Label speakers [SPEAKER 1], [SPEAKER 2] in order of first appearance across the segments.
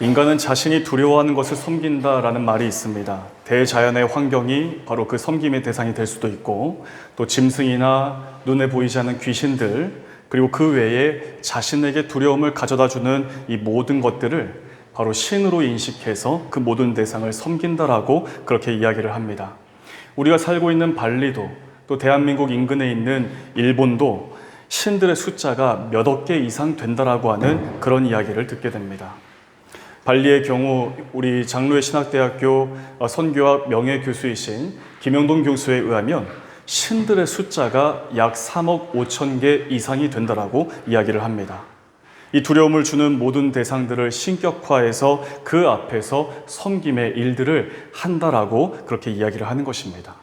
[SPEAKER 1] 인간은 자신이 두려워하는 것을 섬긴다라는 말이 있습니다. 대자연의 환경이 바로 그 섬김의 대상이 될 수도 있고, 또 짐승이나 눈에 보이지 않는 귀신들, 그리고 그 외에 자신에게 두려움을 가져다주는 이 모든 것들을 바로 신으로 인식해서 그 모든 대상을 섬긴다라고 그렇게 이야기를 합니다. 우리가 살고 있는 발리도, 또 대한민국 인근에 있는 일본도 신들의 숫자가 몇억 개 이상 된다라고 하는 그런 이야기를 듣게 됩니다. 발리의 경우 우리 장로회 신학대학교 선교학 명예교수이신 김영동 교수에 의하면 신들의 숫자가 약 3억 5천 개 이상이 된다라고 이야기를 합니다. 이 두려움을 주는 모든 대상들을 신격화해서 그 앞에서 섬김의 일들을 한다라고 그렇게 이야기를 하는 것입니다.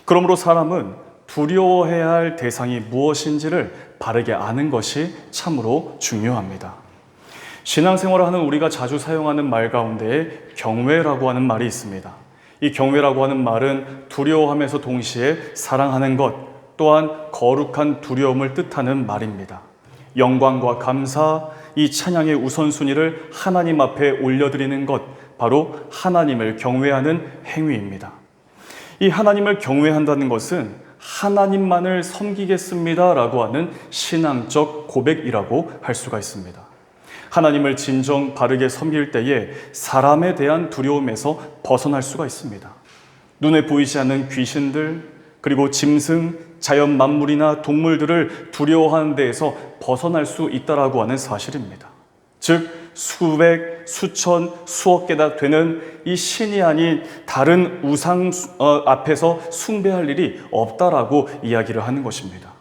[SPEAKER 1] 그러므로 사람은 두려워해야 할 대상이 무엇인지를 바르게 아는 것이 참으로 중요합니다. 신앙생활을 하는 우리가 자주 사용하는 말 가운데 경외라고 하는 말이 있습니다. 이 경외라고 하는 말은 두려워하면서 동시에 사랑하는 것, 또한 거룩한 두려움을 뜻하는 말입니다. 영광과 감사, 이 찬양의 우선순위를 하나님 앞에 올려드리는 것, 바로 하나님을 경외하는 행위입니다. 이 하나님을 경외한다는 것은 하나님만을 섬기겠습니다라고 하는 신앙적 고백이라고 할 수가 있습니다. 하나님을 진정 바르게 섬길 때에 사람에 대한 두려움에서 벗어날 수가 있습니다. 눈에 보이지 않는 귀신들, 그리고 짐승, 자연 만물이나 동물들을 두려워하는 데에서 벗어날 수 있다라고 하는 사실입니다. 즉 수백, 수천, 수억 개나 되는 이 신이 아닌 다른 우상 앞에서 숭배할 일이 없다라고 이야기를 하는 것입니다.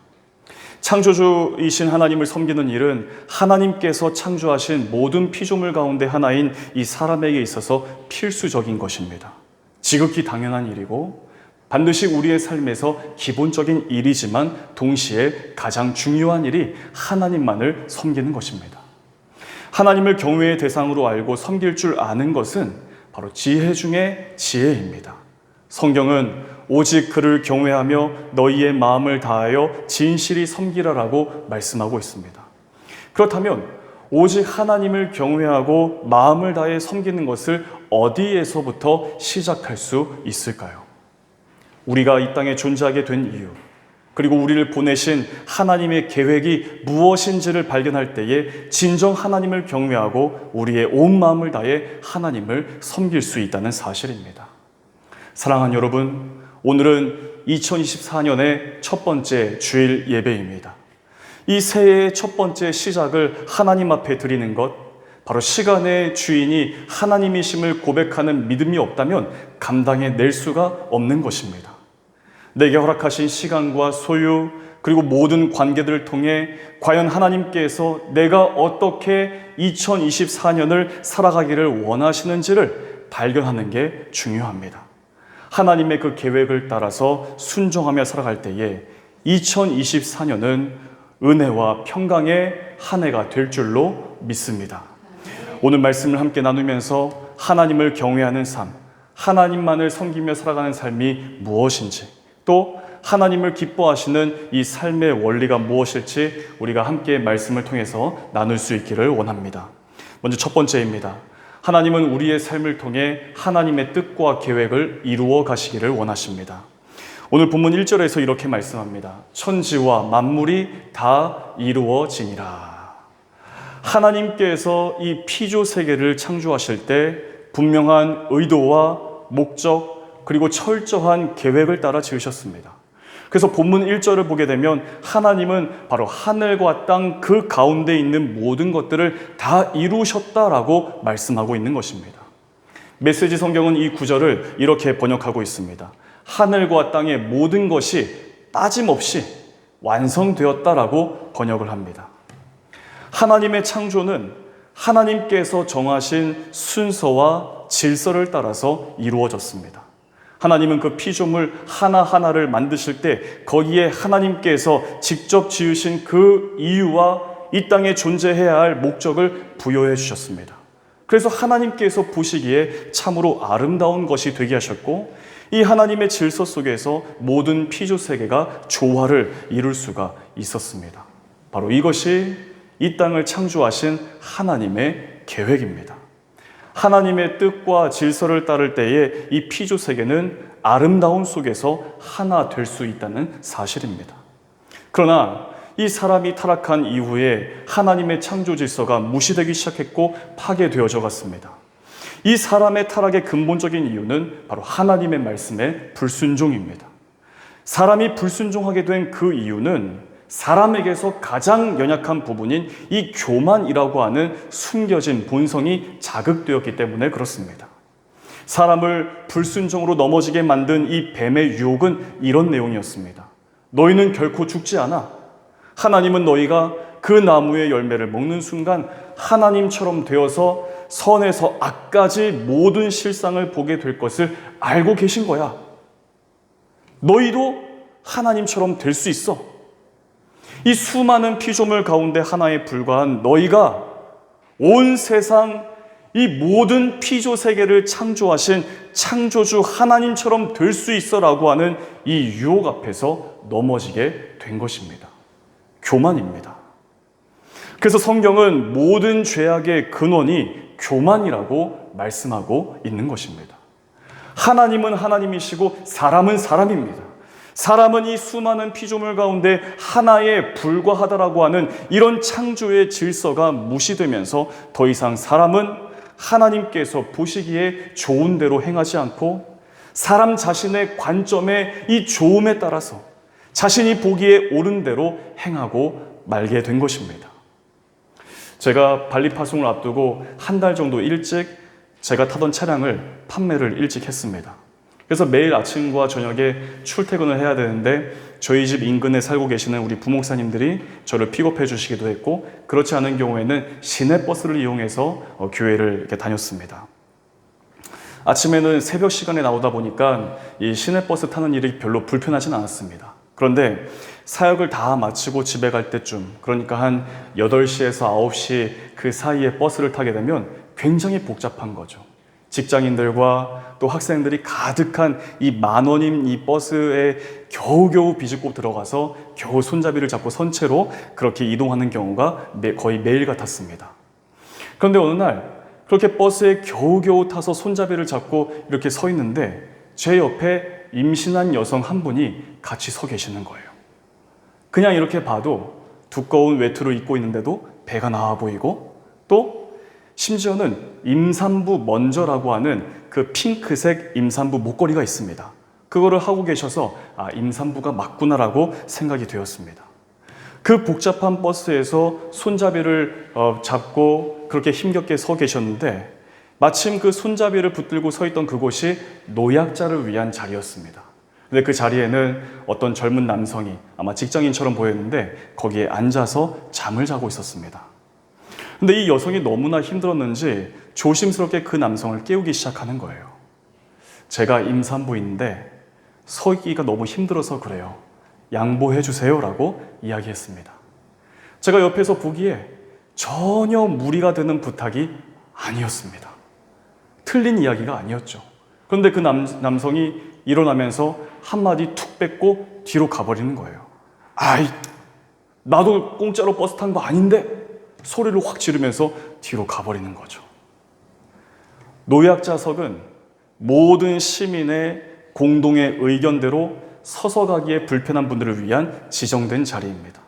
[SPEAKER 1] 창조주이신 하나님을 섬기는 일은 하나님께서 창조하신 모든 피조물 가운데 하나인 이 사람에게 있어서 필수적인 것입니다. 지극히 당연한 일이고 반드시 우리의 삶에서 기본적인 일이지만 동시에 가장 중요한 일이 하나님만을 섬기는 것입니다. 하나님을 경외의 대상으로 알고 섬길 줄 아는 것은 바로 지혜 중에 지혜입니다. 성경은 오직 그를 경외하며 너희의 마음을 다하여 진실이 섬기라라고 말씀하고 있습니다. 그렇다면 오직 하나님을 경외하고 마음을 다해 섬기는 것을 어디에서부터 시작할 수 있을까요? 우리가 이 땅에 존재하게 된 이유, 그리고 우리를 보내신 하나님의 계획이 무엇인지를 발견할 때에 진정 하나님을 경외하고 우리의 온 마음을 다해 하나님을 섬길 수 있다는 사실입니다. 사랑하는 여러분, 오늘은 2024년의 첫 번째 주일 예배입니다. 이 새해의 첫 번째 시작을 하나님 앞에 드리는 것, 바로 시간의 주인이 하나님이심을 고백하는 믿음이 없다면 감당해낼 수가 없는 것입니다. 내게 허락하신 시간과 소유, 그리고 모든 관계들을 통해 과연 하나님께서 내가 어떻게 2024년을 살아가기를 원하시는지를 발견하는 게 중요합니다. 하나님의 그 계획을 따라서 순종하며 살아갈 때에 2024년은 은혜와 평강의 한 해가 될 줄로 믿습니다. 오늘 말씀을 함께 나누면서 하나님을 경외하는 삶, 하나님만을 섬기며 살아가는 삶이 무엇인지, 또 하나님을 기뻐하시는 이 삶의 원리가 무엇일지 우리가 함께 말씀을 통해서 나눌 수 있기를 원합니다. 먼저 첫 번째입니다. 하나님은 우리의 삶을 통해 하나님의 뜻과 계획을 이루어 가시기를 원하십니다. 오늘 본문 1절에서 이렇게 말씀합니다. 천지와 만물이 다 이루어지니라. 하나님께서 이 피조 세계를 창조하실 때 분명한 의도와 목적, 그리고 철저한 계획을 따라 지으셨습니다. 그래서 본문 1절을 보게 되면 하나님은 바로 하늘과 땅 그 가운데 있는 모든 것들을 다 이루셨다라고 말씀하고 있는 것입니다. 메시지 성경은 이 구절을 이렇게 번역하고 있습니다. 하늘과 땅의 모든 것이 빠짐없이 완성되었다라고 번역을 합니다. 하나님의 창조는 하나님께서 정하신 순서와 질서를 따라서 이루어졌습니다. 하나님은 그 피조물 하나하나를 만드실 때 거기에 하나님께서 직접 지으신 그 이유와 이 땅에 존재해야 할 목적을 부여해 주셨습니다. 그래서 하나님께서 보시기에 참으로 아름다운 것이 되게 하셨고, 이 하나님의 질서 속에서 모든 피조 세계가 조화를 이룰 수가 있었습니다. 바로 이것이 이 땅을 창조하신 하나님의 계획입니다. 하나님의 뜻과 질서를 따를 때에 이 피조 세계는 아름다움 속에서 하나 될 수 있다는 사실입니다. 그러나 이 사람이 타락한 이후에 하나님의 창조 질서가 무시되기 시작했고 파괴되어져 갔습니다. 이 사람의 타락의 근본적인 이유는 바로 하나님의 말씀의 불순종입니다. 사람이 불순종하게 된 그 이유는 사람에게서 가장 연약한 부분인 이 교만이라고 하는 숨겨진 본성이 자극되었기 때문에 그렇습니다. 사람을 불순종으로 넘어지게 만든 이 뱀의 유혹은 이런 내용이었습니다. 너희는 결코 죽지 않아. 하나님은 너희가 그 나무의 열매를 먹는 순간 하나님처럼 되어서 선에서 악까지 모든 실상을 보게 될 것을 알고 계신 거야. 너희도 하나님처럼 될 수 있어. 이 수많은 피조물 가운데 하나에 불과한 너희가 온 세상 이 모든 피조 세계를 창조하신 창조주 하나님처럼 될 수 있어라고 하는 이 유혹 앞에서 넘어지게 된 것입니다. 교만입니다. 그래서 성경은 모든 죄악의 근원이 교만이라고 말씀하고 있는 것입니다. 하나님은 하나님이시고 사람은 사람입니다. 사람은 이 수많은 피조물 가운데 하나에 불과하다라고 하는 이런 창조의 질서가 무시되면서 더 이상 사람은 하나님께서 보시기에 좋은 대로 행하지 않고 사람 자신의 관점의 이 좋음에 따라서 자신이 보기에 옳은 대로 행하고 말게 된 것입니다. 제가 발리 파송을 앞두고 한 달 정도 일찍 제가 타던 차량을 판매를 일찍 했습니다. 그래서 매일 아침과 저녁에 출퇴근을 해야 되는데 저희 집 인근에 살고 계시는 우리 부목사님들이 저를 픽업해 주시기도 했고 그렇지 않은 경우에는 시내버스를 이용해서 교회를 이렇게 다녔습니다. 아침에는 새벽 시간에 나오다 보니까 이 시내버스 타는 일이 별로 불편하진 않았습니다. 그런데 사역을 다 마치고 집에 갈 때쯤, 그러니까 한 8시에서 9시 그 사이에 버스를 타게 되면 굉장히 복잡한 거죠. 직장인들과 또 학생들이 가득한 이 10,000원인 이 버스에 겨우겨우 비집고 들어가서 겨우 손잡이를 잡고 선 채로 그렇게 이동하는 경우가 거의 매일 같았습니다. 그런데 어느 날 그렇게 버스에 겨우겨우 타서 손잡이를 잡고 이렇게 서 있는데 제 옆에 임신한 여성 한 분이 같이 서 계시는 거예요. 그냥 이렇게 봐도 두꺼운 외투를 입고 있는데도 배가 나와 보이고 또 심지어는 임산부 먼저라고 하는 그 핑크색 임산부 목걸이가 있습니다. 그거를 하고 계셔서 임산부가 맞구나라고 생각이 되었습니다. 그 복잡한 버스에서 손잡이를 잡고 그렇게 힘겹게 서 계셨는데 마침 그 손잡이를 붙들고 서 있던 그곳이 노약자를 위한 자리였습니다. 근데 그 자리에는 어떤 젊은 남성이 아마 직장인처럼 보였는데 거기에 앉아서 잠을 자고 있었습니다. 근데 이 여성이 너무나 힘들었는지 조심스럽게 그 남성을 깨우기 시작하는 거예요. 제가 임산부인데 서기가 너무 힘들어서 그래요. 양보해 주세요 라고 이야기했습니다. 제가 옆에서 보기에 전혀 무리가 되는 부탁이 아니었습니다. 틀린 이야기가 아니었죠. 그런데 그 남성이 일어나면서 한마디 툭 뱉고 뒤로 가버리는 거예요. 아이, 나도 공짜로 버스 탄 거 아닌데? 소리를 확 지르면서 뒤로 가버리는 거죠. 노약자석은 모든 시민의 공동의 의견대로 서서 가기에 불편한 분들을 위한 지정된 자리입니다.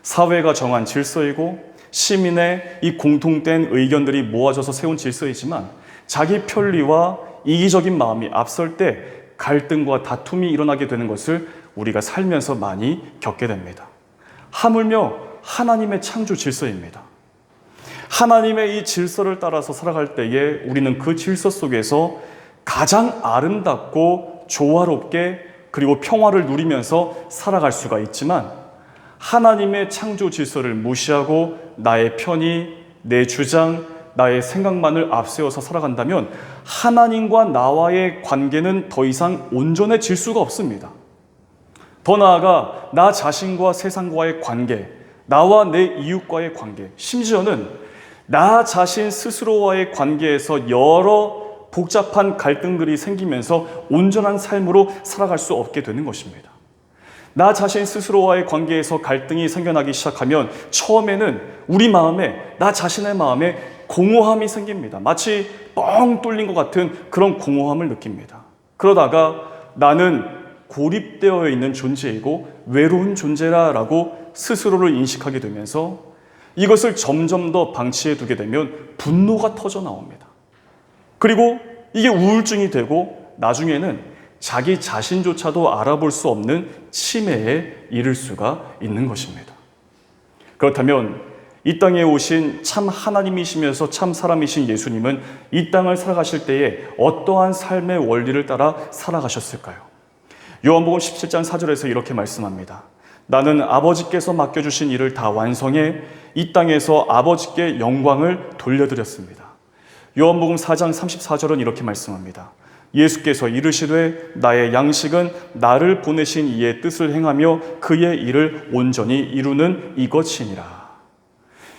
[SPEAKER 1] 사회가 정한 질서이고 시민의 이 공통된 의견들이 모아져서 세운 질서이지만 자기 편리와 이기적인 마음이 앞설 때 갈등과 다툼이 일어나게 되는 것을 우리가 살면서 많이 겪게 됩니다. 하물며 하나님의 창조 질서입니다. 하나님의 이 질서를 따라서 살아갈 때에 우리는 그 질서 속에서 가장 아름답고 조화롭게 그리고 평화를 누리면서 살아갈 수가 있지만 하나님의 창조 질서를 무시하고 나의 편의, 내 주장, 나의 생각만을 앞세워서 살아간다면 하나님과 나와의 관계는 더 이상 온전해질 수가 없습니다. 더 나아가 나 자신과 세상과의 관계, 나와 내 이웃과의 관계, 심지어는 나 자신 스스로와의 관계에서 여러 복잡한 갈등들이 생기면서 온전한 삶으로 살아갈 수 없게 되는 것입니다. 나 자신 스스로와의 관계에서 갈등이 생겨나기 시작하면 처음에는 우리 마음에, 나 자신의 마음에 공허함이 생깁니다. 마치 뻥 뚫린 것 같은 그런 공허함을 느낍니다. 그러다가 나는 고립되어 있는 존재이고 외로운 존재라고 스스로를 인식하게 되면서 이것을 점점 더 방치해 두게 되면 분노가 터져 나옵니다. 그리고 이게 우울증이 되고 나중에는 자기 자신조차도 알아볼 수 없는 치매에 이를 수가 있는 것입니다. 그렇다면 이 땅에 오신 참 하나님이시면서 참 사람이신 예수님은 이 땅을 살아가실 때에 어떠한 삶의 원리를 따라 살아가셨을까요? 요한복음 17장 4절에서 이렇게 말씀합니다. 나는 아버지께서 맡겨주신 일을 다 완성해 이 땅에서 아버지께 영광을 돌려드렸습니다. 요한복음 4장 34절은 이렇게 말씀합니다. 예수께서 이르시되 나의 양식은 나를 보내신 이의 뜻을 행하며 그의 일을 온전히 이루는 이것이니라.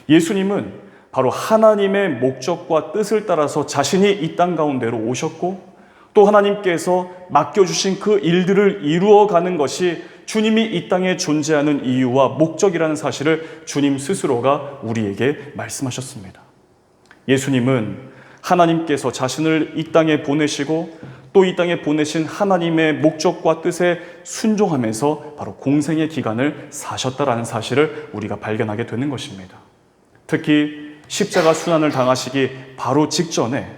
[SPEAKER 1] 예수님은 바로 하나님의 목적과 뜻을 따라서 자신이 이 땅 가운데로 오셨고 또 하나님께서 맡겨주신 그 일들을 이루어가는 것이 주님이 이 땅에 존재하는 이유와 목적이라는 사실을 주님 스스로가 우리에게 말씀하셨습니다. 예수님은 하나님께서 자신을 이 땅에 보내시고 또 이 땅에 보내신 하나님의 목적과 뜻에 순종하면서 바로 공생의 기간을 사셨다라는 사실을 우리가 발견하게 되는 것입니다. 특히 십자가 순환을 당하시기 바로 직전에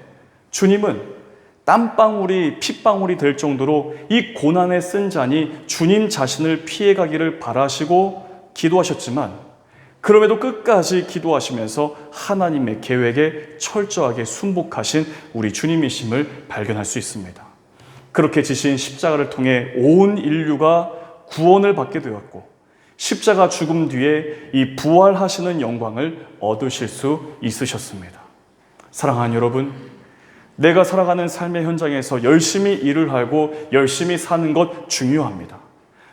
[SPEAKER 1] 주님은 땀방울이 핏방울이 될 정도로 이 고난에 쓴 잔이 주님 자신을 피해가기를 바라시고 기도하셨지만 그럼에도 끝까지 기도하시면서 하나님의 계획에 철저하게 순복하신 우리 주님이심을 발견할 수 있습니다. 그렇게 지신 십자가를 통해 온 인류가 구원을 받게 되었고 십자가 죽음 뒤에 이 부활하시는 영광을 얻으실 수 있으셨습니다. 사랑하는 여러분, 내가 살아가는 삶의 현장에서 열심히 일을 하고 열심히 사는 것 중요합니다.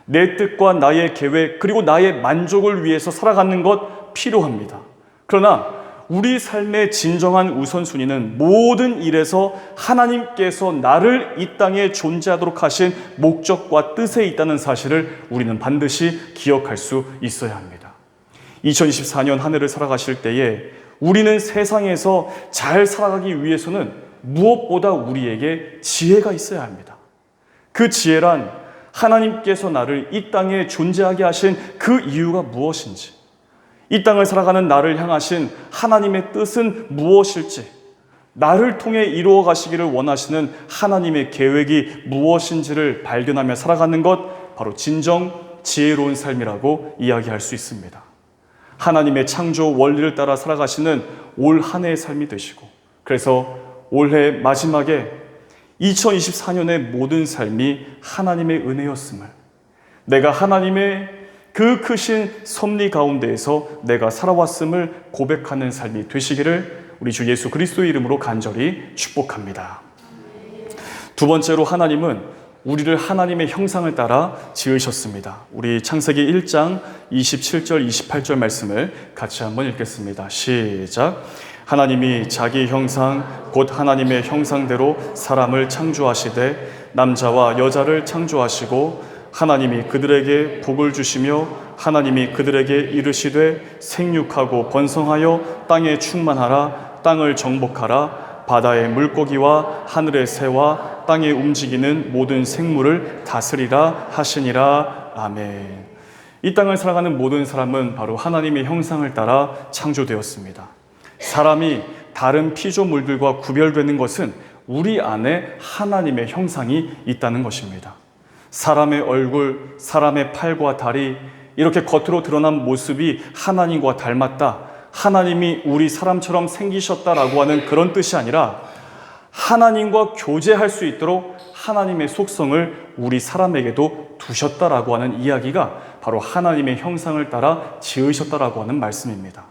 [SPEAKER 1] 내 뜻과 나의 계획 그리고 나의 만족을 위해서 살아가는 것 필요합니다. 그러나 우리 삶의 진정한 우선순위는 모든 일에서 하나님께서 나를 이 땅에 존재하도록 하신 목적과 뜻에 있다는 사실을 우리는 반드시 기억할 수 있어야 합니다. 2024년 한 해를 살아가실 때에 우리는 세상에서 잘 살아가기 위해서는 무엇보다 우리에게 지혜가 있어야 합니다. 그 지혜란 하나님께서 나를 이 땅에 존재하게 하신 그 이유가 무엇인지, 이 땅을 살아가는 나를 향하신 하나님의 뜻은 무엇일지, 나를 통해 이루어 가시기를 원하시는 하나님의 계획이 무엇인지를 발견하며 살아가는 것, 바로 진정 지혜로운 삶이라고 이야기할 수 있습니다. 하나님의 창조 원리를 따라 살아가시는 올 한 해의 삶이 되시고, 그래서 올해 마지막에 2024년의 모든 삶이 하나님의 은혜였음을, 내가 하나님의 그 크신 섭리 가운데에서 내가 살아왔음을 고백하는 삶이 되시기를 우리 주 예수 그리스도의 이름으로 간절히 축복합니다. 두 번째로 하나님은 우리를 하나님의 형상을 따라 지으셨습니다. 우리 창세기 1장 27절 28절 말씀을 같이 한번 읽겠습니다. 시작. 하나님이 자기 형상 곧 하나님의 형상대로 사람을 창조하시되 남자와 여자를 창조하시고 하나님이 그들에게 복을 주시며 하나님이 그들에게 이르시되 생육하고 번성하여 땅에 충만하라. 땅을 정복하라. 바다의 물고기와 하늘의 새와 땅에 움직이는 모든 생물을 다스리라 하시니라. 아멘. 이 땅을 살아가는 모든 사람은 바로 하나님의 형상을 따라 창조되었습니다. 사람이 다른 피조물들과 구별되는 것은 우리 안에 하나님의 형상이 있다는 것입니다. 사람의 얼굴, 사람의 팔과 다리, 이렇게 겉으로 드러난 모습이 하나님과 닮았다, 하나님이 우리 사람처럼 생기셨다라고 하는 그런 뜻이 아니라 하나님과 교제할 수 있도록 하나님의 속성을 우리 사람에게도 두셨다라고 하는 이야기가 바로 하나님의 형상을 따라 지으셨다라고 하는 말씀입니다.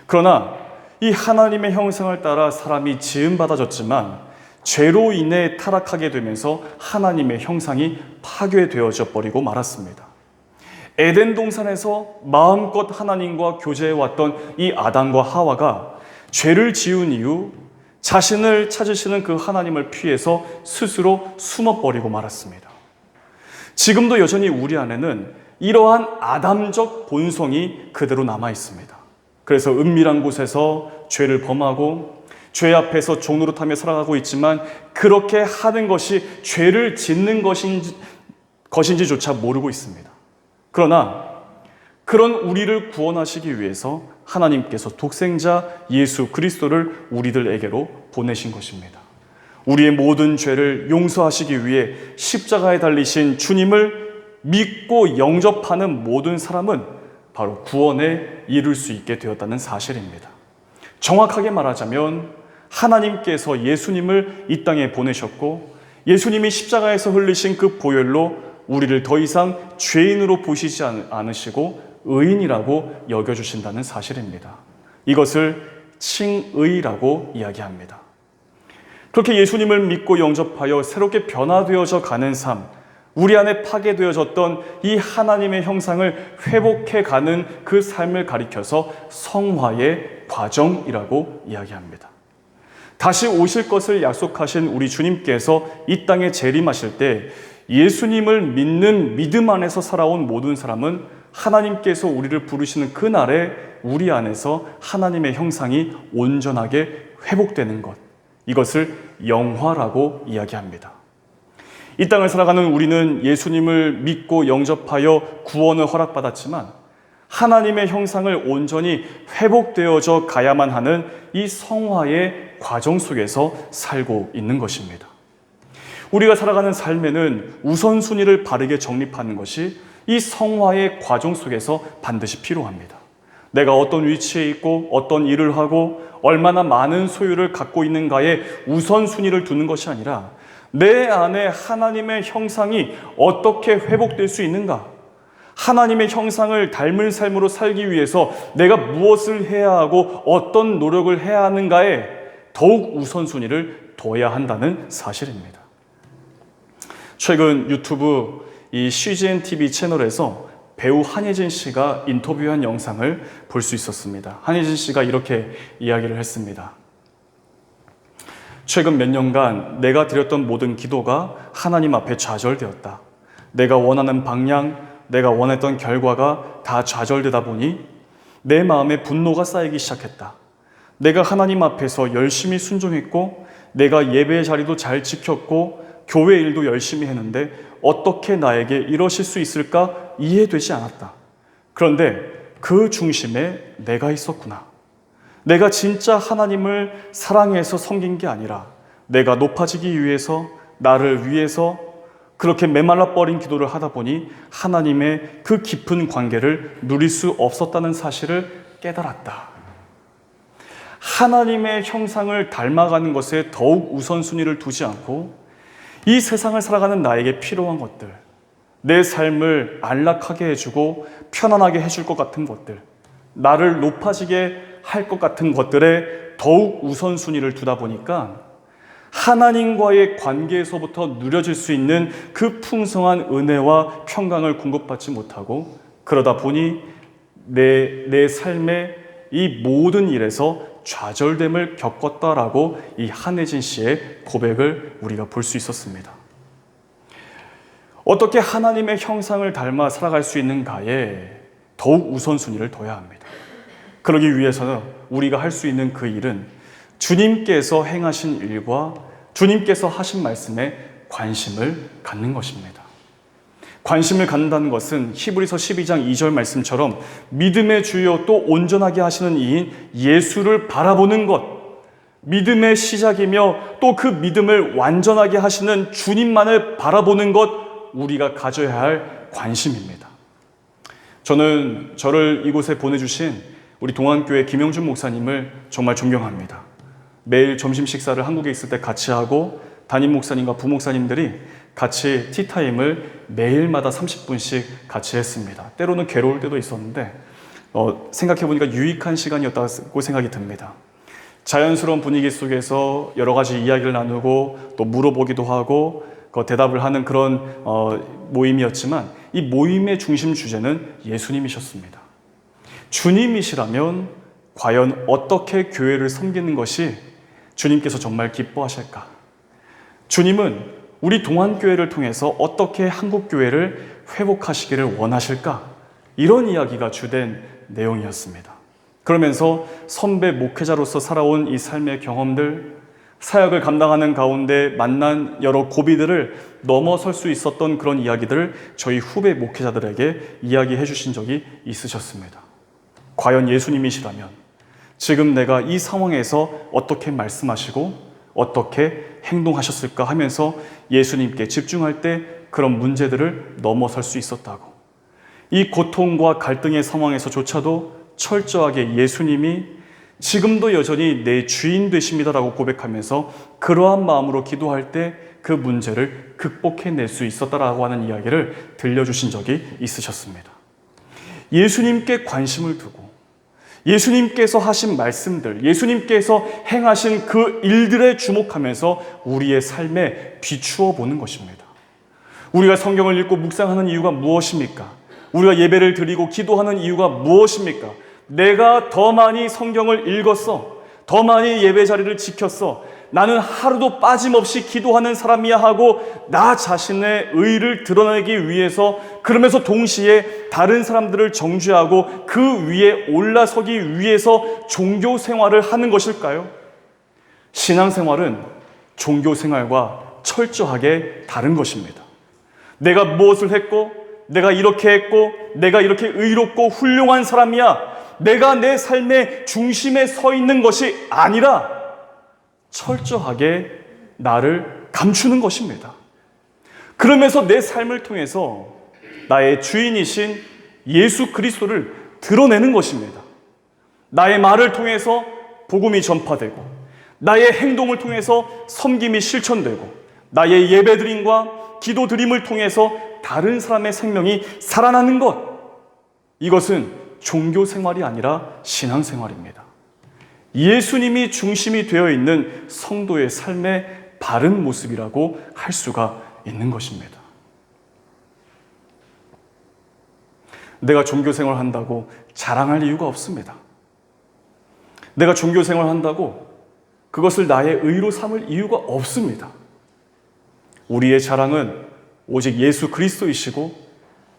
[SPEAKER 1] 그러나 이 하나님의 형상을 따라 사람이 지음받아졌지만 죄로 인해 타락하게 되면서 하나님의 형상이 파괴되어져 버리고 말았습니다. 에덴 동산에서 마음껏 하나님과 교제해왔던 이 아담과 하와가 죄를 지은 이후 자신을 찾으시는 그 하나님을 피해서 스스로 숨어버리고 말았습니다. 지금도 여전히 우리 안에는 이러한 아담적 본성이 그대로 남아 있습니다. 그래서 은밀한 곳에서 죄를 범하고 죄 앞에서 종노릇하며 살아가고 있지만 그렇게 하는 것이 죄를 짓는 것인지조차 모르고 있습니다. 그러나 그런 우리를 구원하시기 위해서 하나님께서 독생자 예수 그리스도를 우리들에게로 보내신 것입니다. 우리의 모든 죄를 용서하시기 위해 십자가에 달리신 주님을 믿고 영접하는 모든 사람은 바로 구원에 이룰 수 있게 되었다는 사실입니다. 정확하게 말하자면 하나님께서 예수님을 이 땅에 보내셨고 예수님이 십자가에서 흘리신 그 보혈로 우리를 더 이상 죄인으로 보시지 않으시고 의인이라고 여겨주신다는 사실입니다. 이것을 칭의라고 이야기합니다. 그렇게 예수님을 믿고 영접하여 새롭게 변화되어져 가는 삶, 우리 안에 파괴되어졌던 이 하나님의 형상을 회복해가는 그 삶을 가리켜서 성화의 과정이라고 이야기합니다. 다시 오실 것을 약속하신 우리 주님께서 이 땅에 재림하실 때 예수님을 믿는 믿음 안에서 살아온 모든 사람은 하나님께서 우리를 부르시는 그날에 우리 안에서 하나님의 형상이 온전하게 회복되는 것, 이것을 영화라고 이야기합니다. 이 땅을 살아가는 우리는 예수님을 믿고 영접하여 구원을 허락받았지만 하나님의 형상을 온전히 회복되어져 가야만 하는 이 성화의 과정 속에서 살고 있는 것입니다. 우리가 살아가는 삶에는 우선순위를 바르게 정립하는 것이 이 성화의 과정 속에서 반드시 필요합니다. 내가 어떤 위치에 있고 어떤 일을 하고 얼마나 많은 소유를 갖고 있는가에 우선순위를 두는 것이 아니라 내 안에 하나님의 형상이 어떻게 회복될 수 있는가? 하나님의 형상을 닮은 삶으로 살기 위해서 내가 무엇을 해야 하고 어떤 노력을 해야 하는가에 더욱 우선순위를 둬야 한다는 사실입니다. 최근 유튜브 이 CGN TV 채널에서 배우 한예진 씨가 인터뷰한 영상을 볼 수 있었습니다. 한예진 씨가 이렇게 이야기를 했습니다. 최근 몇 년간 내가 드렸던 모든 기도가 하나님 앞에 좌절되었다. 내가 원하는 방향, 내가 원했던 결과가 다 좌절되다 보니 내 마음에 분노가 쌓이기 시작했다. 내가 하나님 앞에서 열심히 순종했고 내가 예배 자리도 잘 지켰고 교회 일도 열심히 했는데 어떻게 나에게 이러실 수 있을까 이해되지 않았다. 그런데 그 중심에 내가 있었구나. 내가 진짜 하나님을 사랑해서 섬긴 게 아니라 내가 높아지기 위해서, 나를 위해서 그렇게 메말라 버린 기도를 하다 보니 하나님의 그 깊은 관계를 누릴 수 없었다는 사실을 깨달았다. 하나님의 형상을 닮아가는 것에 더욱 우선순위를 두지 않고 이 세상을 살아가는 나에게 필요한 것들, 내 삶을 안락하게 해주고 편안하게 해줄 것 같은 것들, 나를 높아지게 할 것 같은 것들에 더욱 우선순위를 두다 보니까 하나님과의 관계에서부터 누려질 수 있는 그 풍성한 은혜와 평강을 공급받지 못하고 그러다 보니 내 삶의 이 모든 일에서 좌절됨을 겪었다라고 이 한혜진 씨의 고백을 우리가 볼 수 있었습니다. 어떻게 하나님의 형상을 닮아 살아갈 수 있는가에 더욱 우선순위를 둬야 합니다. 그러기 위해서는 우리가 할 수 있는 그 일은 주님께서 행하신 일과 주님께서 하신 말씀에 관심을 갖는 것입니다. 관심을 갖는다는 것은 히브리서 12장 2절 말씀처럼 믿음의 주요 또 온전하게 하시는 이인 예수를 바라보는 것, 믿음의 시작이며 또 그 믿음을 완전하게 하시는 주님만을 바라보는 것, 우리가 가져야 할 관심입니다. 저는 저를 이곳에 보내주신 우리 동안교회 김영준 목사님을 정말 존경합니다. 매일 점심 식사를 한국에 있을 때 같이 하고 담임 목사님과 부목사님들이 같이 티타임을 매일마다 30분씩 같이 했습니다. 때로는 괴로울 때도 있었는데 생각해보니까 유익한 시간이었다고 생각이 듭니다. 자연스러운 분위기 속에서 여러 가지 이야기를 나누고 또 물어보기도 하고 대답을 하는 그런 모임이었지만 이 모임의 중심 주제는 예수님이셨습니다. 주님이시라면 과연 어떻게 교회를 섬기는 것이 주님께서 정말 기뻐하실까? 주님은 우리 동안교회를 통해서 어떻게 한국교회를 회복하시기를 원하실까? 이런 이야기가 주된 내용이었습니다. 그러면서 선배 목회자로서 살아온 이 삶의 경험들, 사역을 감당하는 가운데 만난 여러 고비들을 넘어설 수 있었던 그런 이야기들을 저희 후배 목회자들에게 이야기해 주신 적이 있으셨습니다. 과연 예수님이시라면 지금 내가 이 상황에서 어떻게 말씀하시고 어떻게 행동하셨을까 하면서 예수님께 집중할 때 그런 문제들을 넘어설 수 있었다고. 이 고통과 갈등의 상황에서조차도 철저하게 예수님이 지금도 여전히 내 주인 되십니다라고 고백하면서 그러한 마음으로 기도할 때 그 문제를 극복해낼 수 있었다라고 하는 이야기를 들려주신 적이 있으셨습니다. 예수님께 관심을 두고 예수님께서 하신 말씀들, 예수님께서 행하신 그 일들에 주목하면서 우리의 삶에 비추어 보는 것입니다. 우리가 성경을 읽고 묵상하는 이유가 무엇입니까? 우리가 예배를 드리고 기도하는 이유가 무엇입니까? 내가 더 많이 성경을 읽었어. 더 많이 예배 자리를 지켰어. 나는 하루도 빠짐없이 기도하는 사람이야 하고 나 자신의 의를 드러내기 위해서, 그러면서 동시에 다른 사람들을 정죄하고 그 위에 올라서기 위해서 종교 생활을 하는 것일까요? 신앙생활은 종교 생활과 철저하게 다른 것입니다. 내가 무엇을 했고, 내가 이렇게 했고, 내가 이렇게 의롭고 훌륭한 사람이야, 내가 내 삶의 중심에 서 있는 것이 아니라 철저하게 나를 감추는 것입니다. 그러면서 내 삶을 통해서 나의 주인이신 예수 그리스도를 드러내는 것입니다. 나의 말을 통해서 복음이 전파되고, 나의 행동을 통해서 섬김이 실천되고, 나의 예배드림과 기도드림을 통해서 다른 사람의 생명이 살아나는 것, 이것은 종교 생활이 아니라 신앙 생활입니다. 예수님이 중심이 되어 있는 성도의 삶의 바른 모습이라고 할 수가 있는 것입니다. 내가 종교 생활을 한다고 자랑할 이유가 없습니다. 내가 종교 생활을 한다고 그것을 나의 의로 삼을 이유가 없습니다. 우리의 자랑은 오직 예수 그리스도이시고,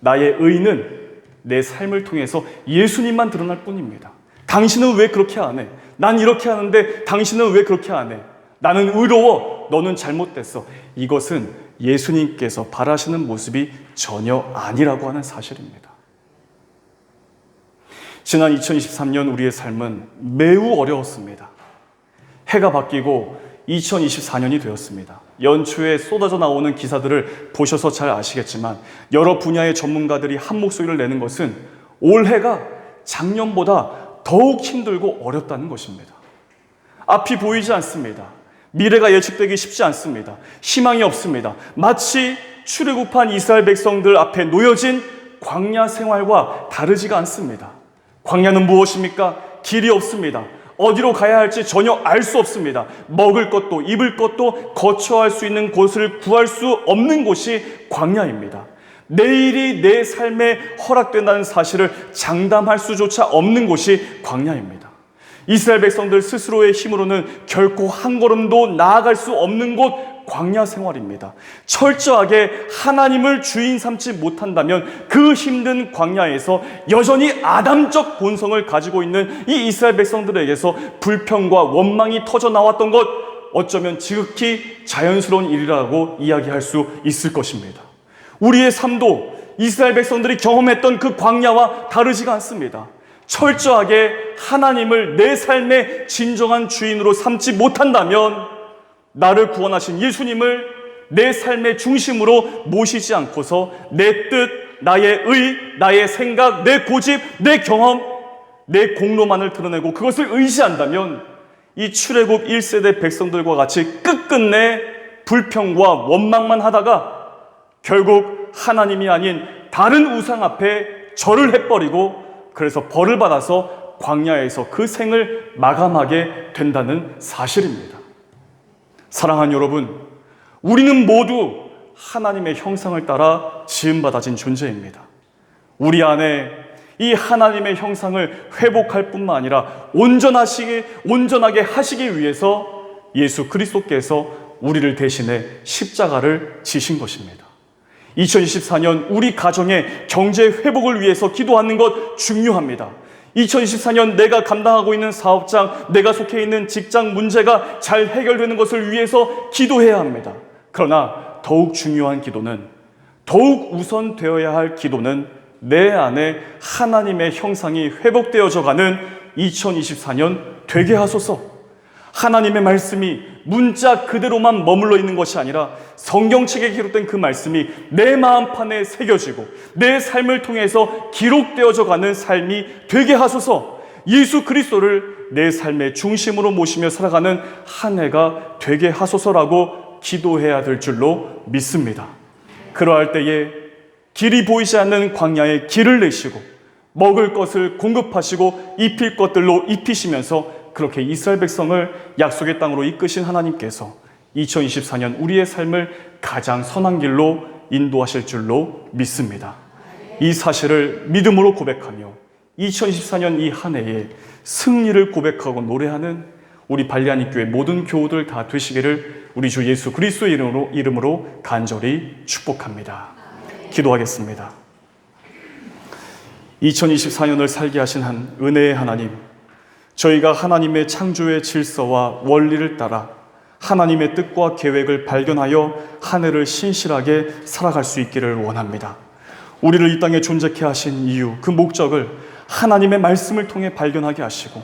[SPEAKER 1] 나의 의는 내 삶을 통해서 예수님만 드러날 뿐입니다. 당신은 왜 그렇게 안 해? 난 이렇게 하는데 당신은 왜 그렇게 안 해? 나는 의로워, 너는 잘못됐어. 이것은 예수님께서 바라시는 모습이 전혀 아니라고 하는 사실입니다. 지난 2023년 우리의 삶은 매우 어려웠습니다. 해가 바뀌고 2024년이 되었습니다. 연초에 쏟아져 나오는 기사들을 보셔서 잘 아시겠지만 여러 분야의 전문가들이 한 목소리를 내는 것은 올해가 작년보다 더욱 힘들고 어렵다는 것입니다. 앞이 보이지 않습니다. 미래가 예측되기 쉽지 않습니다. 희망이 없습니다. 마치 출애굽한 이스라엘 백성들 앞에 놓여진 광야 생활과 다르지가 않습니다. 광야는 무엇입니까? 길이 없습니다. 어디로 가야 할지 전혀 알 수 없습니다. 먹을 것도 입을 것도 거처할 수 있는 곳을 구할 수 없는 곳이 광야입니다. 내일이 내 삶에 허락된다는 사실을 장담할 수조차 없는 곳이 광야입니다. 이스라엘 백성들 스스로의 힘으로는 결코 한 걸음도 나아갈 수 없는 곳 광야 생활입니다. 철저하게 하나님을 주인 삼지 못한다면 그 힘든 광야에서 여전히 아담적 본성을 가지고 있는 이 이스라엘 백성들에게서 불평과 원망이 터져 나왔던 것, 어쩌면 지극히 자연스러운 일이라고 이야기할 수 있을 것입니다. 우리의 삶도 이스라엘 백성들이 경험했던 그 광야와 다르지가 않습니다. 철저하게 하나님을 내 삶의 진정한 주인으로 삼지 못한다면 나를 구원하신 예수님을 내 삶의 중심으로 모시지 않고서 내 뜻, 나의 의, 나의 생각, 내 고집, 내 경험, 내 공로만을 드러내고 그것을 의지한다면 이 출애굽 1세대 백성들과 같이 끝끝내 불평과 원망만 하다가 결국 하나님이 아닌 다른 우상 앞에 절을 해버리고 그래서 벌을 받아서 광야에서 그 생을 마감하게 된다는 사실입니다. 사랑하는 여러분, 우리는 모두 하나님의 형상을 따라 지음받아진 존재입니다. 우리 안에 이 하나님의 형상을 회복할 뿐만 아니라 온전하게 하시기 위해서 예수 그리스도께서 우리를 대신해 십자가를 지신 것입니다. 2024년 우리 가정의 경제 회복을 위해서 기도하는 것 중요합니다. 2024년 내가 감당하고 있는 사업장, 내가 속해 있는 직장 문제가 잘 해결되는 것을 위해서 기도해야 합니다. 그러나 더욱 중요한 기도는, 더욱 우선되어야 할 기도는 내 안에 하나님의 형상이 회복되어져 가는 2024년 되게 하소서. 하나님의 말씀이 문자 그대로만 머물러 있는 것이 아니라 성경책에 기록된 그 말씀이 내 마음판에 새겨지고 내 삶을 통해서 기록되어져 가는 삶이 되게 하소서. 예수 그리스도를 내 삶의 중심으로 모시며 살아가는 한 해가 되게 하소서라고 기도해야 될 줄로 믿습니다. 그러할 때에 길이 보이지 않는 광야에 길을 내시고 먹을 것을 공급하시고 입힐 것들로 입히시면서 그렇게 이스라엘 백성을 약속의 땅으로 이끄신 하나님께서 2024년 우리의 삶을 가장 선한 길로 인도하실 줄로 믿습니다. 이 사실을 믿음으로 고백하며 2024년 이 한 해에 승리를 고백하고 노래하는 우리 발리아니 교회 모든 교우들 다 되시기를 우리 주 예수 그리스도의 이름으로 간절히 축복합니다. 기도하겠습니다. 2024년을 살게 하신 한 은혜의 하나님, 저희가 하나님의 창조의 질서와 원리를 따라 하나님의 뜻과 계획을 발견하여 한 해를 신실하게 살아갈 수 있기를 원합니다. 우리를 이 땅에 존재케 하신 이유, 그 목적을 하나님의 말씀을 통해 발견하게 하시고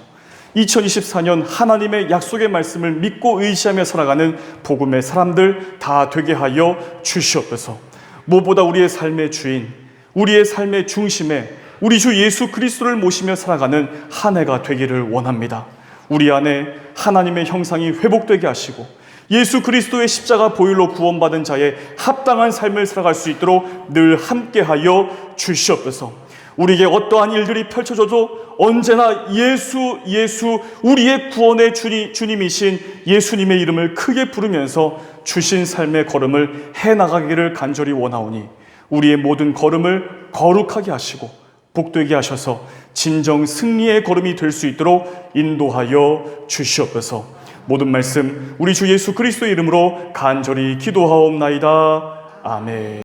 [SPEAKER 1] 2024년 하나님의 약속의 말씀을 믿고 의지하며 살아가는 복음의 사람들 다 되게 하여 주시옵소서. 무엇보다 우리의 삶의 주인, 우리의 삶의 중심에 우리 주 예수 그리스도를 모시며 살아가는 한 해가 되기를 원합니다. 우리 안에 하나님의 형상이 회복되게 하시고 예수 그리스도의 십자가 보혈로 구원받은 자의 합당한 삶을 살아갈 수 있도록 늘 함께하여 주시옵소서. 우리에게 어떠한 일들이 펼쳐져도 언제나 예수 우리의 구원의 주님이신 예수님의 이름을 크게 부르면서 주신 삶의 걸음을 해나가기를 간절히 원하오니 우리의 모든 걸음을 거룩하게 하시고 복되게 하셔서 진정 승리의 걸음이 될 수 있도록 인도하여 주시옵소서. 모든 말씀 우리 주 예수 그리스도의 이름으로 간절히 기도하옵나이다. 아멘.